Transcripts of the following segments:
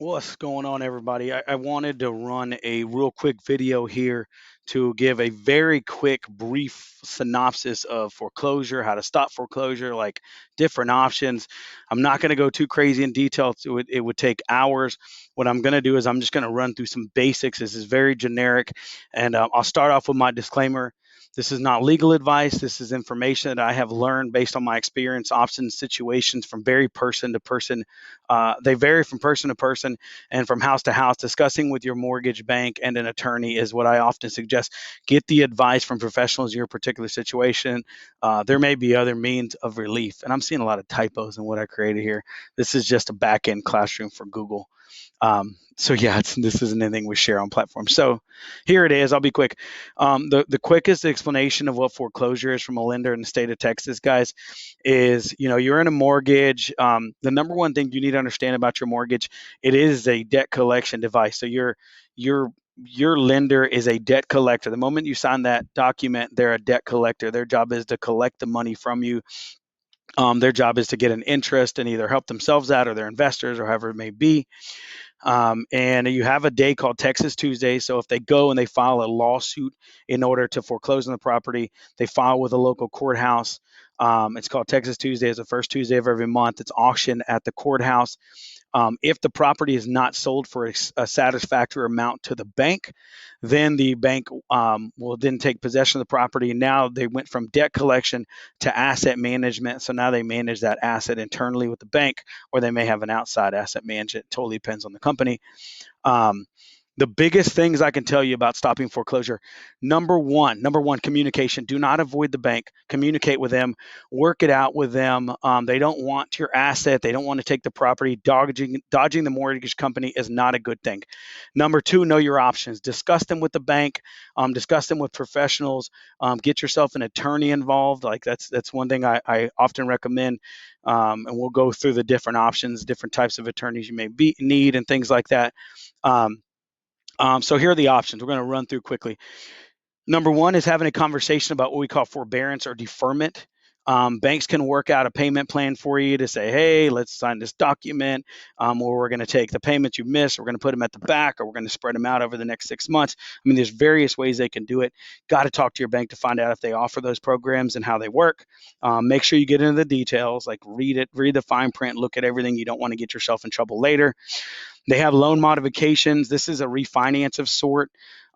What's going on, everybody? I wanted to run a real quick video here to give a very quick, brief synopsis of foreclosure, how to stop foreclosure, like different options. I'm not going to go too crazy in detail to it. It would take hours. What I'm going to do is I'm just going to run through some basics. This is very generic, and I'll start off with my disclaimer. This is not legal advice. This is information that I have learned based on my experience, options, situations from very person to person. They vary from person to person and from house to house. Discussing with your mortgage bank and an attorney is what I often suggest. Get the advice from professionals in your particular situation. There may be other means of relief. And I'm seeing a lot of typos in what I created here. This is just a back end classroom for Google. So yeah, this isn't anything we share on platforms. So here it is. I'll be quick. The quickest explanation of what foreclosure is from a lender in the state of Texas, guys, is you're in a mortgage. The number one thing you need to understand about your mortgage, it is a debt collection device. So your lender is a debt collector. The moment you sign that document, they're a debt collector. Their job is to collect the money from you. Their job is to get an interest and either help themselves out or their investors or however it may be. And you have a day called Texas Tuesday. So if they go and they file a lawsuit in order to foreclose on the property, they file with a local courthouse. It's called Texas Tuesday. It's the first Tuesday of every month. It's auctioned at the courthouse. If the property is not sold for a satisfactory amount to the bank, then the bank will then take possession of the property. Now they went from debt collection to asset management. So now they manage that asset internally with the bank, or they may have an outside asset manager. It totally depends on the company. Um, the biggest things I can tell you about stopping foreclosure, number one, communication. Do not avoid the bank. Communicate with them. Work it out with them. They don't want your asset. They don't want to take the property. Dodging the mortgage company is not a good thing. Number two, know your options. Discuss them with the bank. Discuss them with professionals. Get yourself an attorney involved. Like that's one thing I often recommend. And we'll go through the different options, different types of attorneys you may need, and things like that. Um, so here are the options. We're going to run through quickly. Number one is having a conversation about what we call forbearance or deferment. Banks can work out a payment plan for you to say, hey, let's sign this document, or we're going to take the payments you missed, we're going to put them at the back, or we're going to spread them out over the next 6 months. I mean, there's various ways they can do it. Got to talk to your bank to find out if they offer those programs and how they work. Make sure you get into the details, like read the fine print, look at everything. You don't want to get yourself in trouble later. They have loan modifications. This is a refinance of sort.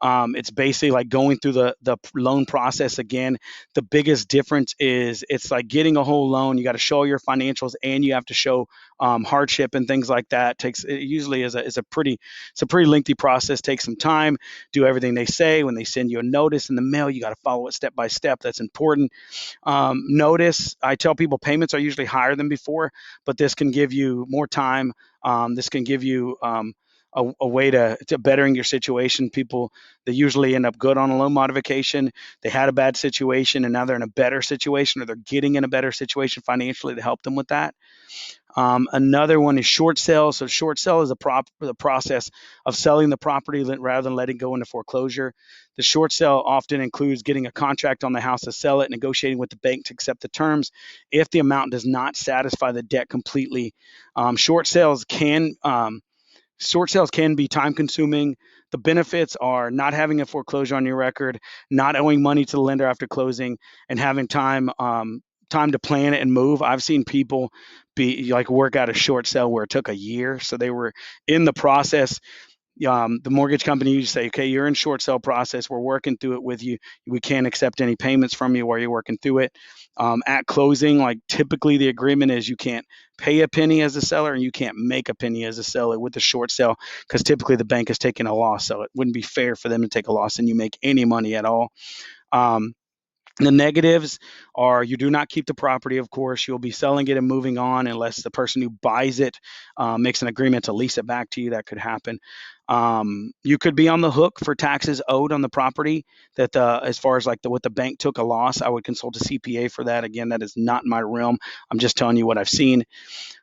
It's basically like going through the loan process again. The biggest difference is it's like getting a whole loan. You got to show your financials and you have to show hardship and things like that. It usually is a pretty lengthy process. Takes some time. Do everything they say. When they send you a notice in the mail, you got to follow it step by step. That's important. Notice. I tell people payments are usually higher than before, but this can give you more time. This can give you a way to bettering your situation. People, they usually end up good on a loan modification. They had a bad situation and now they're in a better situation, or they're getting in a better situation financially to help them with that. Another one is short sale. So short sale is the process of selling the property rather than letting go into foreclosure. The short sale often includes getting a contract on the house to sell it, negotiating with the bank to accept the terms. If the amount does not satisfy the debt completely, um, short sales can um, short sales can be time consuming. The benefits are not having a foreclosure on your record, not owing money to the lender after closing, and having time to plan it and move. I've seen people be like work out a short sale where it took a year, so they were in the process. The mortgage company, you say, okay, you're in short sale process. We're working through it with you. We can't accept any payments from you while you're working through it. At closing, like typically the agreement is you can't pay a penny as a seller and you can't make a penny as a seller with the short sale, because typically the bank is taking a loss. So it wouldn't be fair for them to take a loss and you make any money at all. Um, the negatives are you do not keep the property, of course. You'll be selling it and moving on unless the person who buys it makes an agreement to lease it back to you. That could happen. You could be on the hook for taxes owed on the property. That as far as like what the bank took a loss, I would consult a CPA for that. Again, that is not my realm. I'm just telling you what I've seen.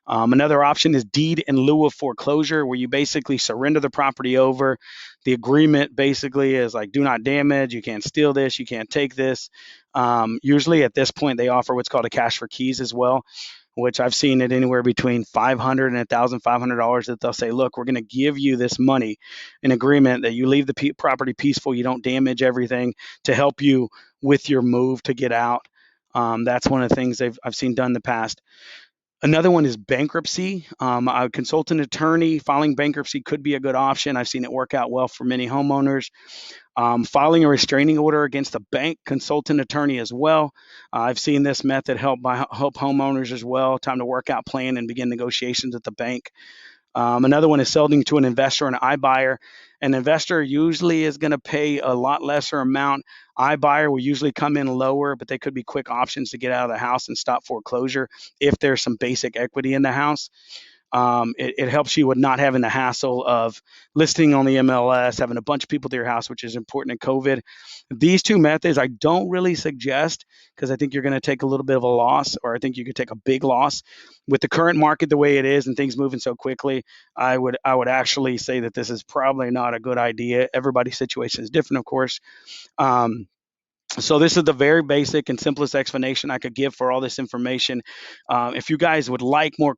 Another option is deed in lieu of foreclosure, where you basically surrender the property over. The agreement basically is like, do not damage, you can't steal this, you can't take this. Usually at this point, they offer what's called a cash for keys as well, which I've seen it anywhere between $500 and $1,500, that they'll say, look, we're going to give you this money in agreement that you leave the property peaceful, you don't damage everything, to help you with your move to get out. That's one of the things I've seen done in the past. Another one is bankruptcy. A consultant attorney filing bankruptcy could be a good option. I've seen it work out well for many homeowners. Filing a restraining order against a bank consultant attorney as well. I've seen this method help homeowners as well. Time to work out plan and begin negotiations at the bank. Another one is selling to an investor and iBuyer. An investor usually is going to pay a lot lesser amount. iBuyer will usually come in lower, but they could be quick options to get out of the house and stop foreclosure if there's some basic equity in the house. It helps you with not having the hassle of listing on the MLS, having a bunch of people to your house, which is important in COVID. These two methods I don't really suggest, because I think you're going to take a little bit of a loss, or I think you could take a big loss with the current market the way it is and things moving so quickly. I would actually say that this is probably not a good idea. Everybody's situation is different, of course. Um, so this is the very basic and simplest explanation I could give for all this information. If you guys would like more,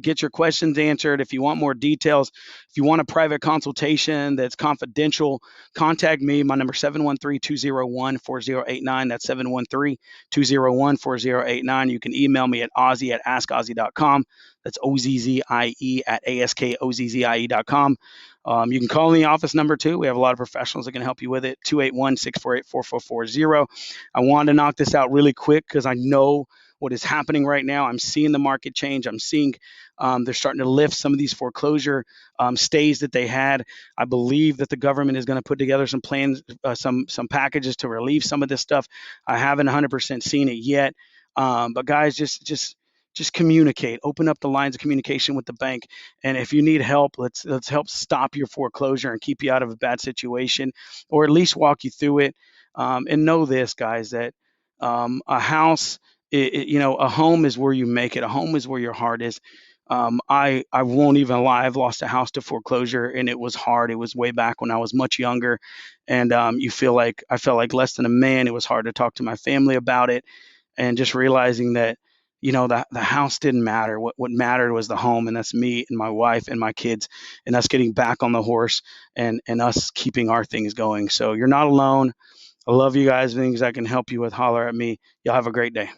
get your questions answered. If you want more details, if you want a private consultation that's confidential, contact me. My number is 713-201-4089. That's 713-201-4089. You can email me at ozzie@askozzie.com. That's OZZIE at ASKOZZIE.com. You can call in the office number too. We have a lot of professionals that can help you with it. 281-648-4440. I wanted to knock this out really quick because I know what is happening right now. I'm seeing the market change. I'm seeing they're starting to lift some of these foreclosure stays that they had. I believe that the government is going to put together some plans, some packages to relieve some of this stuff. I haven't 100% seen it yet, but guys, just communicate. Open up the lines of communication with the bank, and if you need help, let's help stop your foreclosure and keep you out of a bad situation, or at least walk you through it. And know this, guys, that a house, a home is where you make it. A home is where your heart is. I won't even lie. I've lost a house to foreclosure, and it was hard. It was way back when I was much younger, and I felt like less than a man. It was hard to talk to my family about it, and just realizing that the house didn't matter. What mattered was the home, and that's me and my wife and my kids, and us getting back on the horse, and us keeping our things going. So you're not alone. I love you guys. Things I can help you with, holler at me. Y'all have a great day.